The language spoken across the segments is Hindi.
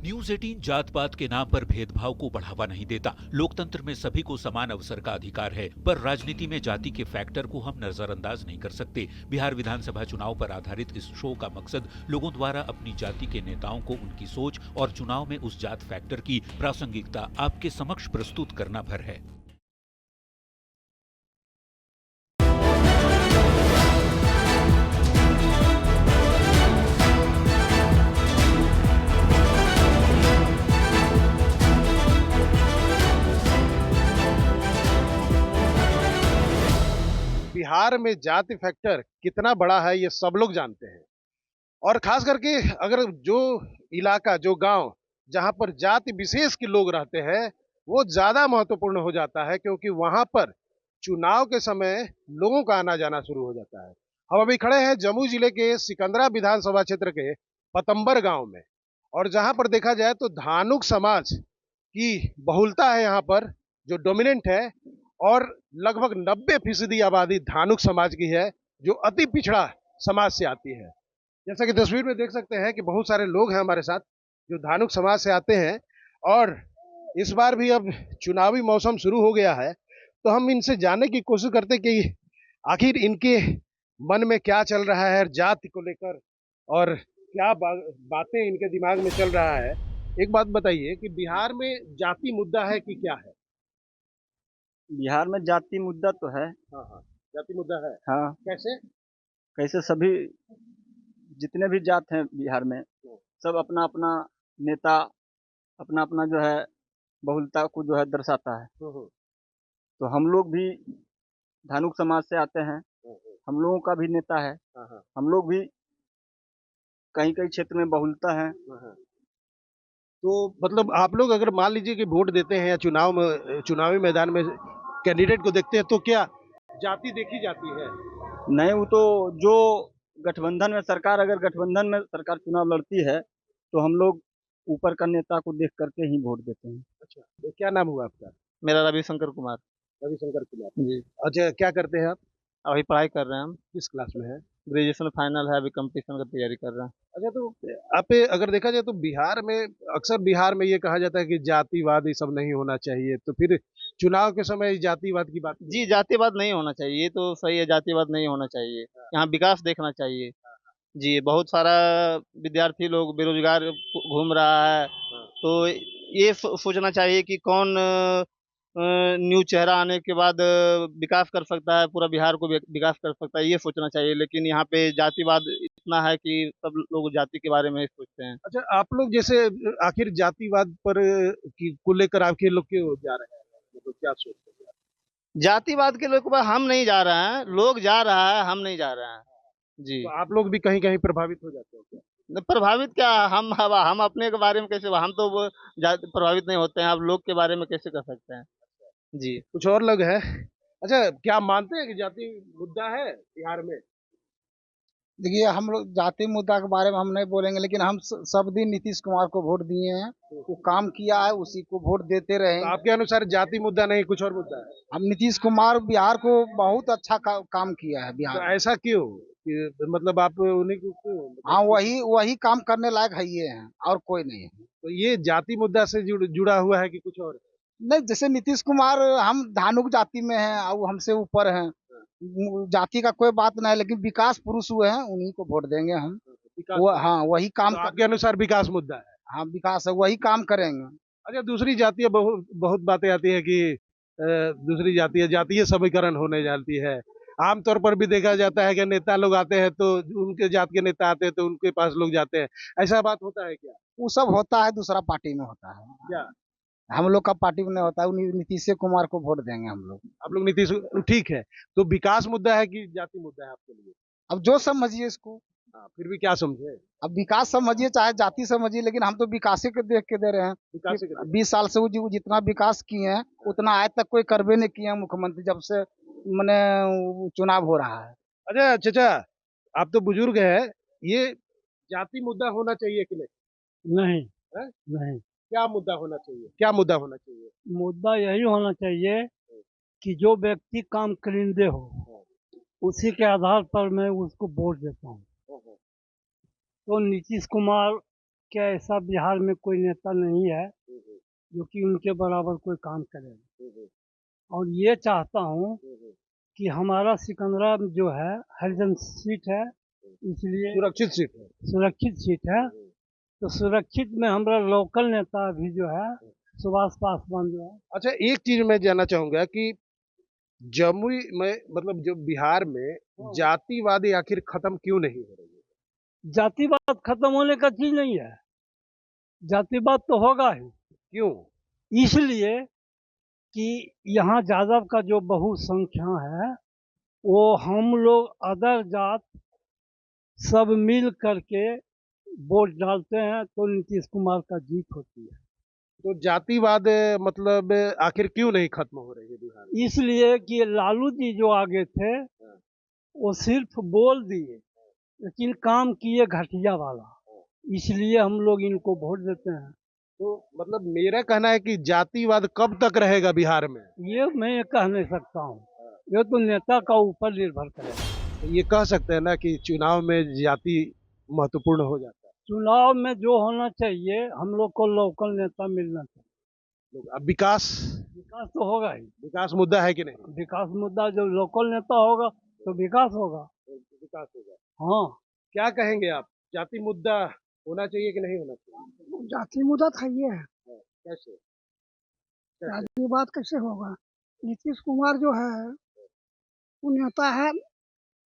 न्यूज 18 जात पात के नाम पर भेदभाव को बढ़ावा नहीं देता। लोकतंत्र में सभी को समान अवसर का अधिकार है, पर राजनीति में जाति के फैक्टर को हम नजरअंदाज नहीं कर सकते। बिहार विधानसभा चुनाव पर आधारित इस शो का मकसद लोगों द्वारा अपनी जाति के नेताओं को उनकी सोच और चुनाव में उस जात फैक्टर की प्रासंगिकता आपके समक्ष प्रस्तुत करना भर है। बिहार में जाति फैक्टर कितना बड़ा है ये सब लोग जानते हैं। और खास करके अगर जो इलाका, जो गांव जहां पर जाति विशेष के लोग रहते हैं वो ज्यादा महत्वपूर्ण हो जाता है, क्योंकि वहां पर चुनाव के समय लोगों का आना जाना शुरू हो जाता है। हम अभी खड़े हैं जमुई जिले के सिकंदरा विधानसभा क्षेत्र के पतंबर गांव में, और जहां पर देखा जाए तो धानुक समाज की बहुलता है यहाँ पर, जो डोमिनेंट है। और लगभग 90% आबादी धानुक समाज की है, जो अति पिछड़ा समाज से आती है। जैसा कि तस्वीर में देख सकते हैं कि बहुत सारे लोग हैं हमारे साथ जो धानुक समाज से आते हैं, और इस बार भी अब चुनावी मौसम शुरू हो गया है, तो हम इनसे जानने की कोशिश करते कि आखिर इनके मन में क्या चल रहा है जाति को लेकर, और क्या बातें इनके दिमाग में चल रहा है। एक बात बताइए कि बिहार में जाति मुद्दा है कि क्या है? बिहार में जाति मुद्दा तो है। हाँ हाँ, जाति मुद्दा है। हाँ, कैसे? कैसे सभी जितने भी जात हैं बिहार में सब अपना अपना नेता, अपना अपना जो है बहुलता को जो है दर्शाता है। तो हम लोग भी धानुक समाज से आते हैं, हम लोगों का भी नेता है। हम लोग भी कहीं कहीं क्षेत्र में बहुलता है। तो मतलब आप लोग अगर मान लीजिए कि वोट देते हैं या चुनावी मैदान में कैंडिडेट को देखते हैं, तो क्या जाति देखी जाती है? नहीं, वो तो जो गठबंधन में सरकार, अगर गठबंधन में सरकार चुनाव लड़ती है तो हम लोग ऊपर का नेता को देख करके ही वोट देते हैं। अच्छा, तो क्या नाम हुआ आपका? मेरा रविशंकर कुमार। रविशंकर कुमार जी। अच्छा, क्या करते हैं आप? अभी पढ़ाई कर रहे हैं हम। किस क्लास में है? ग्रेजुएशन फाइनल है, अभी कंपटीशन का तैयारी कर रहे हैं। अच्छा, तो आप अगर देखा जाए तो बिहार में अक्सर बिहार में ये कहा जाता है कि जातिवाद ये सब नहीं होना चाहिए, तो फिर चुनाव के समय जातिवाद की बात जी, जातिवाद नहीं होना चाहिए, ये तो सही है, जातिवाद नहीं होना चाहिए। यहाँ विकास देखना चाहिए। जी, बहुत सारा विद्यार्थी लोग बेरोजगार घूम रहा है, तो ये सोचना चाहिए कि कौन न्यू चेहरा आने के बाद विकास कर सकता है, पूरा बिहार को विकास कर सकता है, ये सोचना चाहिए। लेकिन यहाँ पे जातिवाद इतना है कि सब लोग जाति के बारे में ही सोचते हैं। अच्छा, आप लोग जैसे आखिर जातिवाद पर की को लेकर आपके लोग क्यों जा रहे हैं, मतलब क्या सोचते हैं? जातिवाद के लोग हम नहीं जा रहे हैं, लोग जा रहा है, हम नहीं जा रहे हैं। जी। तो आप लोग भी कहीं कहीं प्रभावित हो जाते हो क्या? प्रभावित क्या, हम अपने के बारे में कैसे, हम तो वो प्रभावित नहीं होते हैं, आप लोग के बारे में कैसे कर सकते हैं। जी। कुछ और लोग हैं। अच्छा, क्या मानते हैं कि जाति मुद्दा है बिहार में? देखिए, हम लोग जाति मुद्दा के बारे में हम नहीं बोलेंगे, लेकिन हम सब दिन नीतीश कुमार को वोट दिए हैं। वो काम किया है, उसी को वोट देते तो रहेंगे। आपके अनुसार जाति मुद्दा नहीं, कुछ और मुद्दा है? हम नीतीश कुमार बिहार को बहुत अच्छा काम किया है तो बिहार में। ऐसा क्यों कि मतलब आप उन्हीं को क्यों मतलब हाँ, वही काम करने लायक है ये हैं, और कोई नहीं है। तो ये जाति मुद्दा से जुड़ा हुआ है कि कुछ और? नहीं, जैसे नीतीश कुमार, हम धानुक जाति में हैं और वो हमसे ऊपर हैं। जाति का कोई बात नहीं, लेकिन विकास पुरुष हुए हैं, उन्हीं को वोट देंगे हम। विकास वो हाँ, वही काम तो आपके अनुसार विकास मुद्दा है? हाँ, विकास है, वही काम करेंगे। अच्छा, दूसरी जातीय बहुत बहुत बातें आती है कि दूसरी जातीय समीकरण होने जाती है। आमतौर पर भी देखा जाता है कि नेता लोग आते हैं तो उनके जात के नेता आते हैं तो उनके पास लोग जाते हैं। ऐसा बात होता है क्या? वो सब होता है, दूसरा पार्टी में होता है। क्या हम लोग का पार्टी में नहीं होता है, नीतीश कुमार को वोट देंगे हम लोग। आप लोग नीतीश? ठीक है, तो विकास मुद्दा है कि जाति मुद्दा है आपके लिए? अब जो समझिए इसको। हाँ, फिर भी क्या समझे? अब विकास समझिए चाहे जाति समझिए, लेकिन हम तो विकास के देख के दे रहे हैं। विकास के 20 साल से वो जितना विकास किए हैं उतना आज तक कोई करबे नहीं किए हैं मुख्यमंत्री, जब से मैंने चुनाव हो रहा है। अच्छा चाचा, आप तो बुजुर्ग है, ये जाति मुद्दा होना चाहिए कि नहीं? नहीं। है? नहीं, क्या मुद्दा होना चाहिए, क्या मुद्दा होना चाहिए? मुद्दा यही होना चाहिए कि जो व्यक्ति काम करिंदे हो उसी के आधार पर मैं उसको वोट देता हूँ। तो नीतीश कुमार कि ऐसा बिहार में कोई नेता नहीं है जो कि उनके बराबर कोई काम करे। और ये चाहता हूँ कि हमारा सिकंदरा जो है हरिजन सीट है, इसलिए सुरक्षित सीट है। सुरक्षित सीट है। तो सुरक्षित में हमारा लोकल नेता अभी जो है सुभाष पासवान जो है। अच्छा, एक चीज मैं जानना चाहूंगा कि जमुई में मतलब जो बिहार में जातिवादी आखिर खत्म क्यों नहीं हो रही है? जातिवाद खत्म होने का चीज नहीं है, जातिवाद तो होगा ही। क्यों? इसलिए कि यहाँ यादव का जो बहुसंख्या है, वो हम लोग अदर जात सब मिल करके वोट डालते हैं तो नीतीश कुमार का जीत होती है। तो जातिवाद मतलब आखिर क्यों नहीं खत्म हो रही है बिहार में? इसलिए कि लालू जी जो आगे थे वो सिर्फ बोल दिए लेकिन काम किए घटिया वाला, इसलिए हम लोग इनको वोट देते हैं। तो मतलब मेरा कहना है कि जातिवाद कब तक रहेगा बिहार में? ये मैं कह नहीं सकता हूँ, ये तो नेता का ऊपर निर्भर करेगा। तो ये कह सकते हैं ना कि चुनाव में जाति महत्वपूर्ण हो जाता है। चुनाव में जो होना चाहिए, हम लोग को लोकल नेता मिलना चाहिए। अब विकास विकास तो होगा ही, विकास मुद्दा है कि नहीं? विकास मुद्दा जो लोकल नेता होगा तो विकास होगा। विकास होगा। हाँ, क्या कहेंगे आप, जाति मुद्दा होना चाहिए कि नहीं होना चाहिए? जाति मुद्दा था ये है, कैसे? जाति बात कैसे होगा? नीतीश कुमार जो है वो नेता है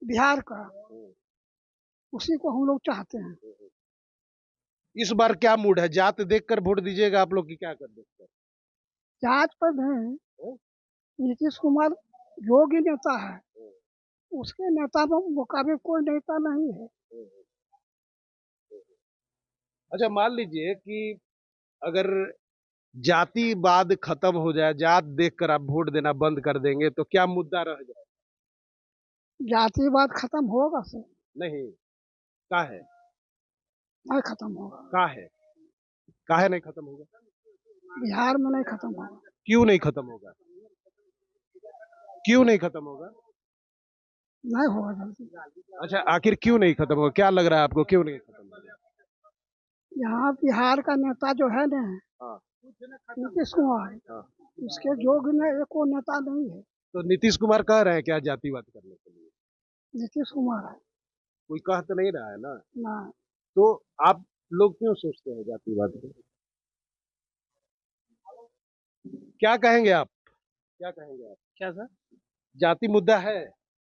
बिहार का, उसी को हम लोग चाहते हैं। इस बार क्या मूड है? जात देखकर वोट दीजिएगा आप लोग की क्या कर देखकर? जात पर नहीं, नीतीश कुमार योग्य नेता है, उसके नेता में मुकाबले कोई नेता नहीं है। अच्छा, मान लीजिए कि अगर जातिवाद खत्म हो जाए, जात देखकर आप वोट देना बंद कर देंगे तो क्या मुद्दा रह जाए? जातिवाद खत्म होगा सर? नहीं, का है? नहीं खत्म होगा, काहे नहीं खत्म होगा? बिहार में नहीं खत्म होगा। क्यों नहीं खत्म होगा? क्यों नहीं खत्म होगा? नहीं होगा जल्दी। अच्छा, आखिर क्यों नहीं खत्म होगा? क्या लग रहा है आपको, क्यों नहीं खत्म होगा? यहाँ बिहार का नेता जो है ना, हाँ, नीतीश कुमार, हाँ। उसके योग्य में एक को नेता नहीं है। तो नीतीश कुमार कह रहे हैं क्या जातिवाद करने के लिए? नीतीश कुमार है कोई कह तो नहीं रहा है ना। ना। तो आप लोग क्यों सोचते हैं जातिवाद को? क्या कहेंगे आप? क्या कहेंगे आप? क्या सर? जाति मुद्दा है?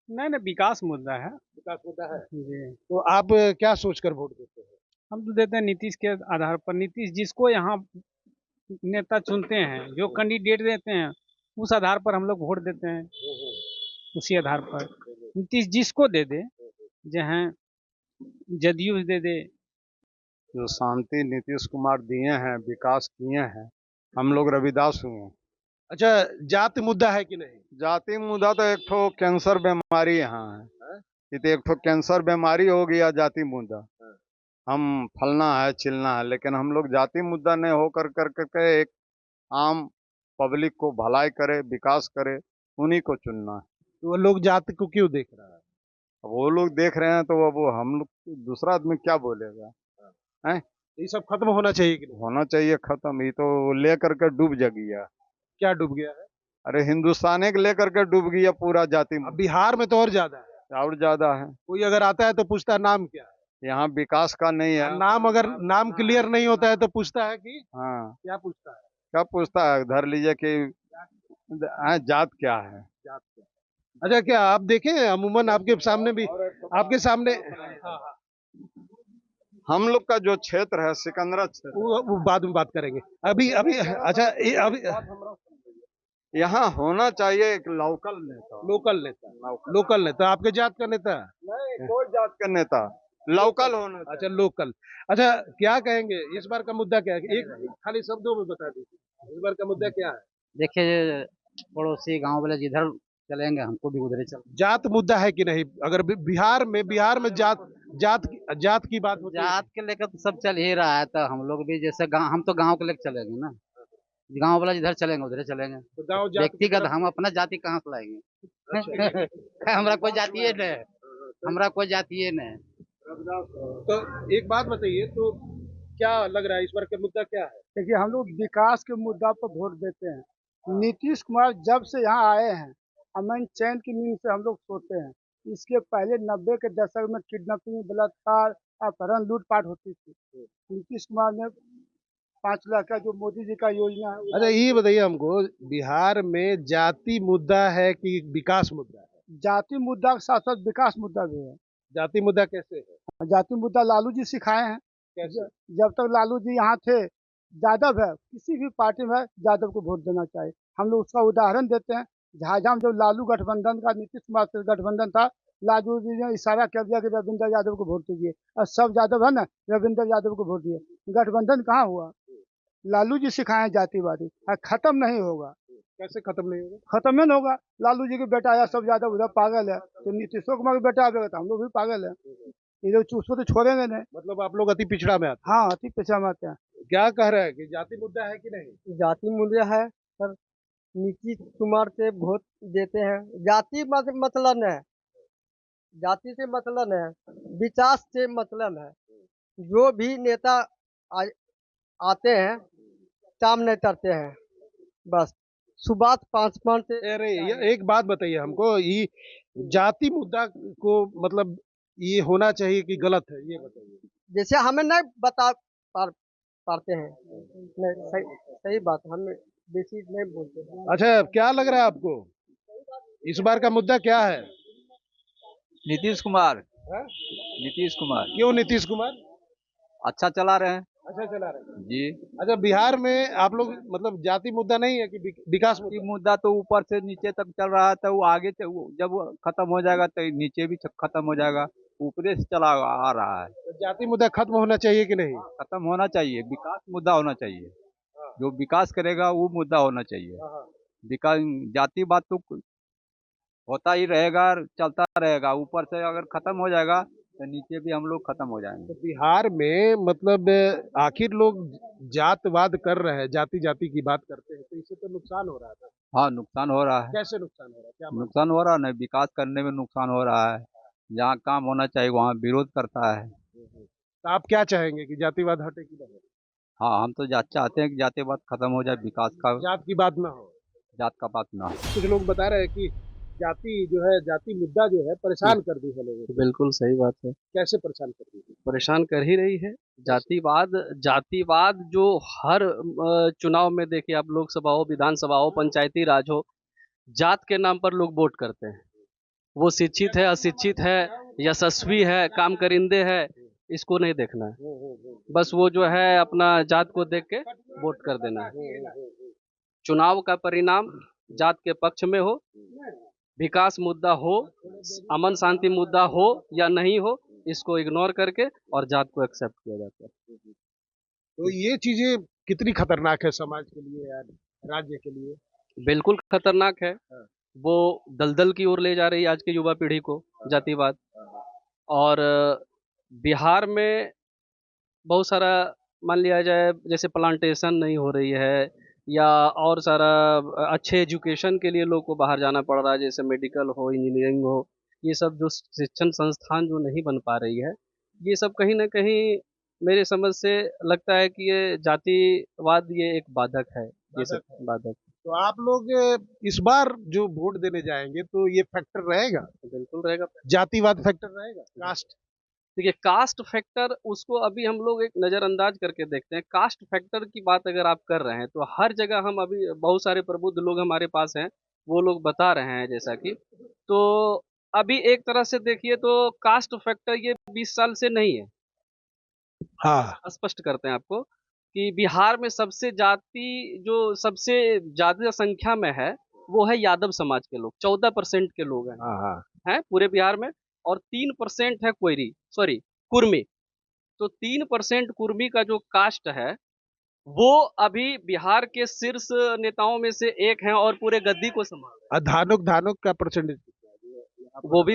नहीं नहीं, विकास मुद्दा है विकास मुद्दा है। जी। तो आप क्या सोचकर वोट देते हैं? हम तो देते हैं नीतीश के आधार पर। नीतीश जिसको यहाँ नेता चुनते हैं, जो कैंडिडेट देते हैं, उस आधार पर हम लोग वोट देते हैं। उसी आधार पर नीतीश जिसको दे दे, जहाँ जदयू दे दे। जो शांति नीतीश कुमार दिए हैं, विकास किए हैं, हम लोग रविदास हुए हैं। अच्छा, जाति मुद्दा है कि नहीं? जाति मुद्दा तो एक ठो कैंसर बीमारी यहाँ है, ये तो एक ठो कैंसर बीमारी हो गया जाति मुद्दा। हम फलना है चिलना है, लेकिन हम लोग जाति मुद्दा नहीं हो कर करके एक आम पब्लिक को भलाई करे, विकास करे, उन्हीं को चुनना है। तो वो लोग जाति को क्यों देख रहा है? अब वो लोग देख रहे हैं तो अब वो हम लोग, दूसरा आदमी क्या बोलेगा? हैं? ये सब खत्म होना चाहिए कि नहीं? होना चाहिए खत्म, ये तो ले करके डूब जा गया। क्या डूब गया है? अरे हिंदुस्तान के लेकर के डूब गया पूरा जाति में। अब बिहार में तो और ज्यादा है। और ज्यादा है। कोई अगर आता है तो पूछता है नाम क्या है। यहाँ विकास का नहीं है। नाम अगर नाम क्लियर नहीं होता है तो पूछता है कि हाँ, क्या पूछता है? क्या पूछता है? धर लीजिए कि जात क्या है। जात क्या? अच्छा, क्या आप देखें अमूमन आपके सामने भी, आपके सामने हम लोग का जो क्षेत्र है सिकंदरा क्षेत्र, वो बाद में बात करेंगे। अभी अभी अच्छा अभी यहाँ होना चाहिए एक लोकल नेता। लोकल नेता आपके जात का नेता? नहीं, कोई जात का नेता, लोकल होना चाहिए। अच्छा, लोकल। अच्छा, क्या कहेंगे इस बार का मुद्दा क्या है? एक खाली शब्दों में बता दीजिए, इस बार का मुद्दा क्या है? देखिए, पड़ोसी गांव वाले जिधर चलेंगे हमको भी उधर ही चल। जात मुद्दा है कि नहीं? अगर बिहार में जात की बात होती है। जात के लेकर तो सब चल ही रहा है, तो हम लोग भी जैसे गांव, हम तो गांव के लेकर चलेंगे ना, गांव वाला जिधर चलेंगे उधर ही चलेंगे। तो गाँव जात व्यक्तिगत हम अपना जाति कहाँ से लाएंगे? हमरा कोई जाति नहीं, हमरा कोई जाति नहीं। तो एक बात बताइए, तो क्या लग रहा है इस बार का मुद्दा क्या है? देखिए हम लोग विकास के मुद्दा पर वोट देते हैं। नीतीश कुमार जब से यहाँ आए हैं, अमन चैन की नींद से हम लोग सोते हैं। इसके पहले 90 के दशक में किडनैपिंग, बलात्कार, अपहरण, लूटपाट होती थी। नीतीश कुमार ने 5 लाख का जो मोदी जी का योजना है, अच्छा ये बताइए हमको, बिहार में जाति मुद्दा है कि विकास मुद्दा है? जाति मुद्दा के साथ साथ विकास मुद्दा भी है। जाति मुद्दा कैसे है? जाति मुद्दा लालू जी सिखाए हैं। कैसे? जब तक लालू जी यहाँ थे, यादव है, किसी भी पार्टी में यादव को वोट देना चाहिए। हम लोग उसका उदाहरण देते हैं। झाझा में जब लालू गठबंधन का, नीतीश कुमार से गठबंधन था, लालू जी ने इशारा कर दिया कि रविंद्र यादव को वोट दीजिए, और सब यादव है ना, रविंद्र यादव को वोट दिए। गठबंधन कहाँ हुआ? लालू जी सिखाए जातिवादी, खत्म नहीं होगा। कैसे खत्म नहीं होगा? खत्म ही नहीं होगा। लालू जी के बेटा आया, सब यादव उधर पागल है, तो नीतीशो कुमार के बेटा आएगा तो हम लोग भी पागल है। ये लोग उसको तो छोड़ेंगे नहीं। मतलब आप लोग अति पिछड़ा में आते हाँ, अति पिछड़ा में आते हैं। हैं। क्या कह रहे हैं कि जाति मुद्दा है कि नहीं? जाति मूल्य है सर। नीतीश कुमार से वोट देते हैं। जाति मतलब है, जाति से मतलब है, विकास से मतलब है। जो भी नेता आ, आते हैं, काम नहीं करते हैं, बस सुभाष पासवान से। अरे ये एक बात बताइए हमको, ये जाति मुद्दा को मतलब ये होना चाहिए कि गलत है, ये बताइए। जैसे हमें नहीं बता पाते हैं, नहीं सही बात, हमें बेसिक नहीं बोलते। अच्छा क्या लग रहा है आपको, इस बार का मुद्दा क्या है? नीतीश कुमार। हाँ? नीतीश कुमार क्यों नीतीश कुमार? अच्छा चला रहे हैं अच्छा चला रहे हैं। जी। अच्छा बिहार में आप लोग मतलब जाति मुद्दा नहीं है कि विकास ये मुद्दा? मुद्दा तो ऊपर से नीचे तक चल रहा है, तो वो आगे जब वो खत्म हो जाएगा तो नीचे भी खत्म हो जाएगा। ऊपरे से चला आ रहा है। तो जाति मुद्दा खत्म होना चाहिए कि नहीं? खत्म होना चाहिए, विकास मुद्दा होना चाहिए। जो विकास करेगा वो मुद्दा होना चाहिए। हाँ, हाँ। विकास, जातिवाद तो होता ही रहेगा, चलता रहेगा। ऊपर से अगर खत्म हो जाएगा तो नीचे भी हम लोग खत्म हो जाएंगे। तो बिहार में मतलब आखिर लोग जातवाद कर रहे हैं, जाति जाति की बात करते हैं, तो इससे तो नुकसान हो रहा था। हाँ, नुकसान हो रहा है। कैसे नुकसान हो रहा है, क्या मानते नुकसान हो रहा है ना, विकास करने में नुकसान हो रहा है। जहाँ काम होना चाहिए वहाँ विरोध करता है। हैं? तो आप क्या चाहेंगे कि जातिवाद हटे कि नहीं? हाँ, हम तो चाहते हैं कि जातिवाद खत्म हो जाए, विकास का, जात की बात ना हो। जात का बात ना हो। कुछ लोग बता रहे हैं कि जाति जो है, जाति मुद्दा जो है परेशान कर दी है लोगों को। बिल्कुल सही बात है। कैसे परेशान कर दी है? परेशान कर ही रही है। जातिवाद जातिवाद जो हर चुनाव में देखिए आप, लोकसभा हो, विधानसभा हो, पंचायती राज हो, जात के नाम पर लोग वोट करते हैं। वो शिक्षित है, अशिक्षित है, यशस्वी है, काम करिंदे है, इसको नहीं देखना है। बस वो जो है अपना जात को देख के वोट कर देना है। चुनाव का परिणाम जात के पक्ष में हो, विकास मुद्दा हो, अमन शांति मुद्दा हो या नहीं हो, इसको इग्नोर करके और जात को एक्सेप्ट किया जाता है। तो ये चीजें कितनी खतरनाक है समाज के लिए यार, राज्य के लिए? बिल्कुल खतरनाक है। वो दलदल की ओर ले जा रही है आज की युवा पीढ़ी को, जातिवाद। और बिहार में बहुत सारा, मान लिया जाए जैसे प्लांटेशन नहीं हो रही है, या और सारा अच्छे एजुकेशन के लिए लोग को बाहर जाना पड़ रहा है, जैसे मेडिकल हो, इंजीनियरिंग हो, ये सब जो शिक्षण संस्थान जो नहीं बन पा रही है, ये सब कहीं ना कहीं मेरे समझ से लगता है कि ये जातिवाद ये एक बाधक है। ये सब बाधक। तो आप लोग इस बार जो वोट देने जाएंगे तो ये फैक्टर रहेगा, बिल्कुल रहेगा। जातिवाद फैक्टर रहेगा, कास्ट? देखिए कास्ट फैक्टर, उसको अभी हम लोग एक नज़रअंदाज करके देखते हैं। कास्ट फैक्टर की बात अगर आप कर रहे हैं तो हर जगह हम अभी, बहुत सारे प्रबुद्ध लोग हमारे पास हैं, वो लोग बता रहे हैं जैसा कि, तो अभी एक तरह से देखिए तो कास्ट फैक्टर ये 20 साल से नहीं है। हाँ। स्पष्ट करते हैं आपको कि बिहार में सबसे जाति जो सबसे ज्यादा संख्या में है वो है यादव समाज के लोग। 14% के लोग हैं, हाँ। हैं पूरे बिहार में। और 3% है कुर्मी। तो 3% कुर्मी का जो कास्ट है वो अभी बिहार के शीर्ष नेताओं में से एक हैं और पूरे गद्दी को संभाल। धानुक का परसेंटेज वो भी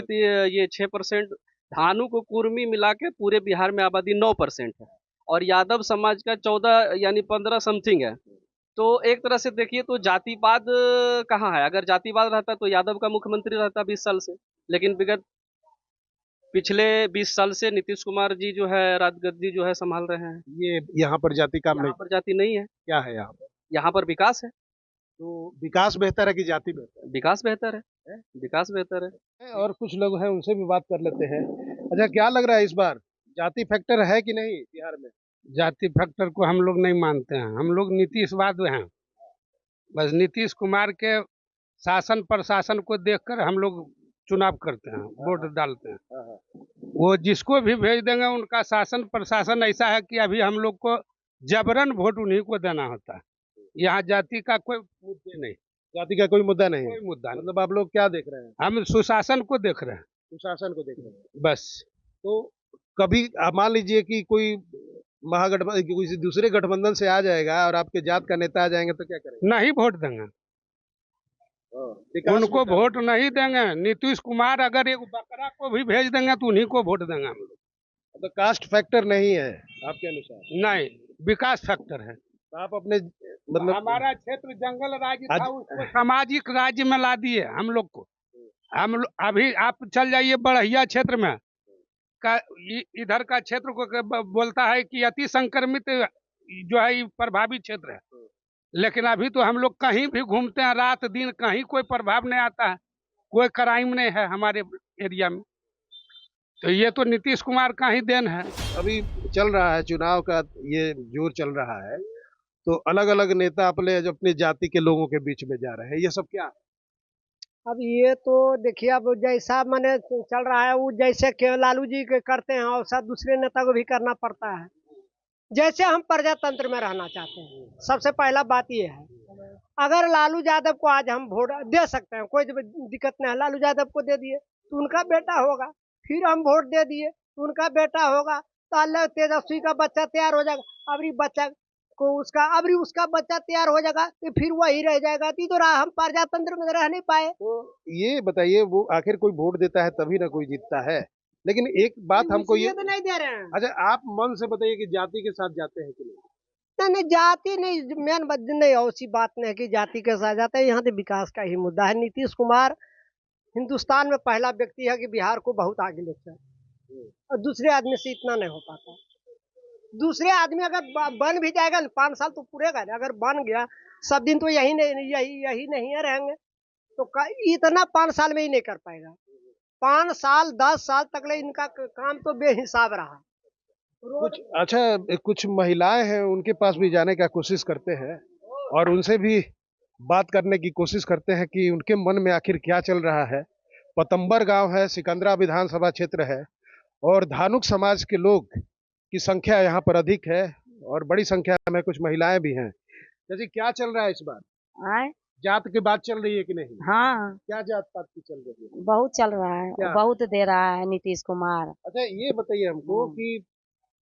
ये 6%। धानु को कुर्मी मिला के पूरे बिहार में आबादी 9% है, और यादव समाज का 14 यानी 15 समथिंग है। तो एक तरह से देखिए तो जातिवाद कहाँ है? अगर जातिवाद रहता तो यादव का मुख्यमंत्री रहता 20 साल से, लेकिन विगत पिछले 20 साल से नीतीश कुमार जी जो है राजगद्दी जो है संभाल रहे हैं। ये यहाँ पर जाति काम नहीं, यहाँ पर जाति नहीं है, क्या है यहाँ पर? यहाँ पर विकास है। तो विकास बेहतर है कि जाति बेहतर विकास बेहतर है, विकास बेहतर है। है? और कुछ लोग हैं, उनसे भी बात कर लेते हैं। अच्छा, क्या लग रहा है इस बार जाति फैक्टर है कि नहीं बिहार में? जाति फैक्टर को हम लोग नहीं मानते हैं, हम लोग नीतीशवाद में हैं। बस नीतीश कुमार के शासन प्रशासन को देखकर हम लोग चुनाव करते हैं, वोट डालते हैं। वो जिसको भी भेज देंगे, उनका शासन प्रशासन ऐसा है कि अभी हम लोग को जबरन वोट उन्हीं को देना होता है। यहाँ जाति का कोई मुद्दे नहीं, जाति का कोई मुद्दा नहीं है। कोई मुद्दा नहीं। मतलब आप लोग क्या देख रहे हैं? हम सुशासन को देख रहे हैं सुशासन को देख रहे हैं। बस। तो कभी आप मान लीजिए कि कोई महागठबंधन, किसी दूसरे गठबंधन से आ जाएगा और आपके जात का नेता आ जाएंगे तो क्या करेंगे? नहीं वोट देंगे, विकास उनको होता है। वोट नहीं देंगे। नीतीश कुमार अगर एक बकरा को भी भेज देंगे तो उन्हीं को वोट देंगे हम लोग। तो कास्ट फैक्टर नहीं है आपके अनुसार? नहीं, विकास फैक्टर है। तो आप अपने मतलब हमारा क्षेत्र जंगल राज्य था, उसको सामाजिक राज्य में ला दिए हम लोग को। अभी आप चल जाइए बढ़िया क्षेत्र में का, इधर का क्षेत्र को बोलता है कि अति संक्रमित जो है प्रभावित क्षेत्र है, लेकिन अभी तो हम लोग कहीं भी घूमते हैं, रात दिन कहीं कोई प्रभाव नहीं आता है, कोई क्राइम नहीं है हमारे एरिया में। तो ये तो नीतीश कुमार का ही देन है। अभी चल रहा है चुनाव का, ये जोर चल रहा है, तो अलग अलग नेता अपने जाति के लोगों के बीच में जा रहे हैं, ये सब क्या है? अब ये तो देखिए, अब जैसा मैंने चल रहा है, वो जैसे के लालू जी के करते हैं और सब दूसरे नेता को भी करना पड़ता है। जैसे हम प्रजातंत्र में रहना चाहते हैं, सबसे पहला बात ये है, अगर लालू यादव को आज हम वोट दे सकते हैं, कोई दिक्कत नहीं है, लालू यादव को दे दिए तो उनका बेटा होगा, फिर हम वोट दे दिए तो उनका बेटा होगा, तो अल्लाह तेजस्वी का बच्चा तैयार हो जाएगा, अबरी बच्चा को उसका बच्चा तैयार हो जाएगा, तो फिर वही रह जाएगा। तो हम प्रजातंत्र में रह नहीं पाए। तो ये बताइए, वो आखिर कोई वोट देता है तभी ना कोई जीतता है। लेकिन एक बात हमको ये तो नहीं दे रहे हैं। अच्छा, आप मन से बताइए कि जाति के साथ जाते हैं कि नहीं? नहीं, जाति नहीं, मेन नहीं, ऐसी बात नहीं कि जाति के साथ जाते हैं। यहाँ तो विकास का ही मुद्दा है। नीतीश कुमार हिंदुस्तान में पहला व्यक्ति है कि बिहार को बहुत आगे लेकर, और दूसरे आदमी से इतना नहीं हो पाता। दूसरे आदमी अगर बन भी जाएगा 5 साल तो पूरेगा, अगर बन गया सब दिन तो यही नहीं है रहेंगे, तो इतना 5 साल में ही नहीं कर पाएगा। 5 साल 10 साल तक ले इनका काम तो बेहिसाब रहा। कुछ महिलाएं हैं, उनके पास भी जाने का कोशिश करते हैं और उनसे भी बात करने की कोशिश करते हैं कि उनके मन में आखिर क्या चल रहा है। पतंबर गांव है, सिकंदरा विधानसभा क्षेत्र है, और धानुक समाज के लोग की संख्या यहाँ पर अधिक है और बड़ी संख्या में कुछ महिलाएं भी हैं। जैसे क्या चल रहा है इस बार? जात की बात चल रही है कि नहीं? हाँ, क्या जात पात की चल रही है? बहुत चल रहा है, क्या? बहुत दे रहा है नीतीश कुमार। अच्छा, ये बताइए हमको कि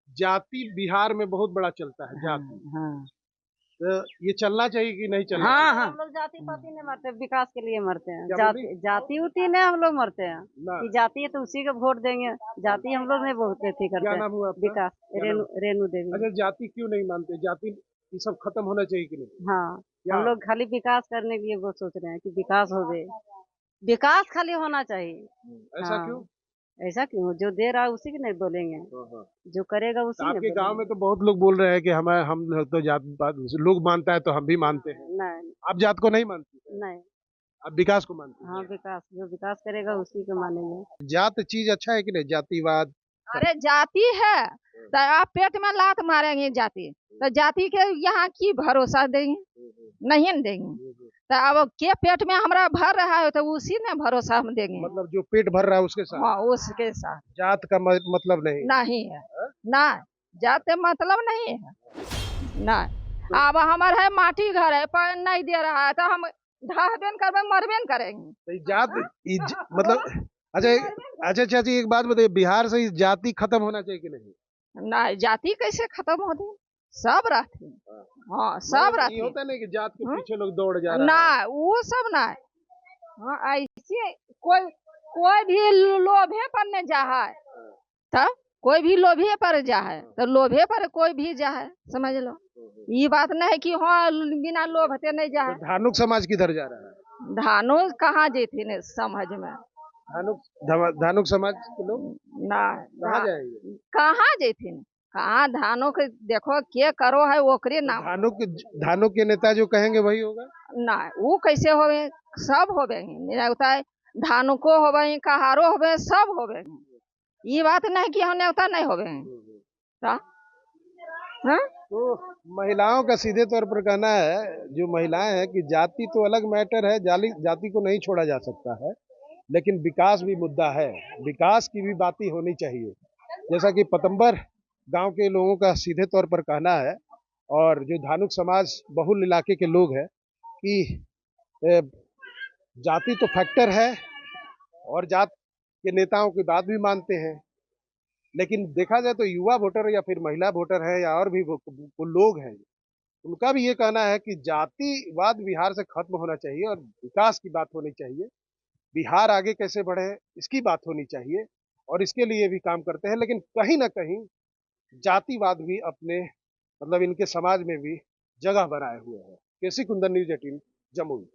जाति बिहार में बहुत बड़ा चलता है, जाति। हाँ, तो ये चलना चाहिए कि नहीं चलना हाँ, चाहिए? हाँ। हम लोग जाति पाति नहीं मरते, विकास के लिए मरते हैं। क्या बोली? जाति उति नहीं हम लोग मरते हैं ना। कि जाति है तो उसी को वोट देंगे। जाति हम लोग नहीं बहुत अथी करते क्या हैं। नाम हुआ आपका? विकास क्या नाम? रेणु देवी। अच्छा, जाति क्यों नहीं मानते? जाति ये सब खत्म होना चाहिए कि नहीं? हाँ, क्या? हम लोग खाली विकास करने के लिए वो सोच रहे हैं कि विकास हो गए, विकास खाली होना चाहिए। ऐसा हाँ। क्यों? ऐसा क्यों? जो दे रहा है उसी के नहीं बोलेंगे, जो करेगा तो उसी आपके ने गांव में तो बहुत लोग बोल रहे हैं कि हम तो जात पात लोग मानता है तो हम भी मानते हैं। नहीं, आप जात को नहीं मानती? नहीं। आप विकास को मानते हैं? हाँ, विकास, जो विकास करेगा उसी को मानेंगे। जात चीज अच्छा है कि नहीं? जातिवाद अरे जाति है तो आप पेट में लात मारेंगे जाति, तो जाति के यहाँ की भरोसा देंगे? नहीं न देंगे। तो अब के पेट में हमारा भर रहा है तो उसी ने भरोसा हम देंगे। मतलब जो पेट भर रहा है उसके साथ? हाँ, उसके साथ। जात का मतलब नहीं? नहीं है, ना जात मतलब नहीं है, ना। अब हमारे है माटी घर है पर नहीं दे रहा है तो हम ढाहबेन करबे, मरबेन करेंगे। तो मतलब अच्छा चाची, एक बात बताइए, बिहार से जाति खत्म होना चाहिए कि नहीं? ना, जाति कैसे खत्म होती, सब रहती। हाँ, सब रहती। होता नहीं कि जात के पीछे लोग दौड़ जा रहे ना, वो सब ना। हाँ, ऐसे कोई भी लोभे पर न जा है, तो कोई भी लोभे पर जा है, तो लोभे पर कोई भी जा है, समझ लो। ये बात नहीं है कि हाँ बिना लोभ हते नहीं जा है। धानुक समाज किधर जा रहा है? धानुक कहाँ जेती ने समझ में, धानुक समाज के लोग ना कहाँ जाएंगे? कहाँ जैथिन, कहाँ धानो के देखो के करो है ओकरे नाम। धानुक के नेता जो कहेंगे वही होगा ना वो कैसे होवे, सब होवे होता है, धानुको होवे, कहारो होवे, सब होवे। ये बात नहीं कि हम नेता नहीं होवे हाँ? तो महिलाओं का सीधे तौर पर कहना है, जो महिलाएं हैं, कि जाति तो अलग मैटर है, जाति को नहीं छोड़ा जा सकता है, लेकिन विकास भी मुद्दा है, विकास की भी बातें होनी चाहिए। जैसा कि पतंबर गांव के लोगों का सीधे तौर पर कहना है, और जो धानुक समाज बहुल इलाके के लोग हैं, कि जाति तो फैक्टर है और जात के नेताओं की बात भी मानते हैं, लेकिन देखा जाए तो युवा वोटर या फिर महिला वोटर है या और भी वो लोग हैं, उनका भी ये कहना है कि जातिवाद बिहार से खत्म होना चाहिए और विकास की बात होनी चाहिए, बिहार आगे कैसे बढ़े इसकी बात होनी चाहिए, और इसके लिए भी काम करते हैं। लेकिन कहीं ना कहीं जातिवाद भी अपने मतलब इनके समाज में भी जगह बनाए हुए है। केसी कुंदन, न्यूज़ 18, जमुई।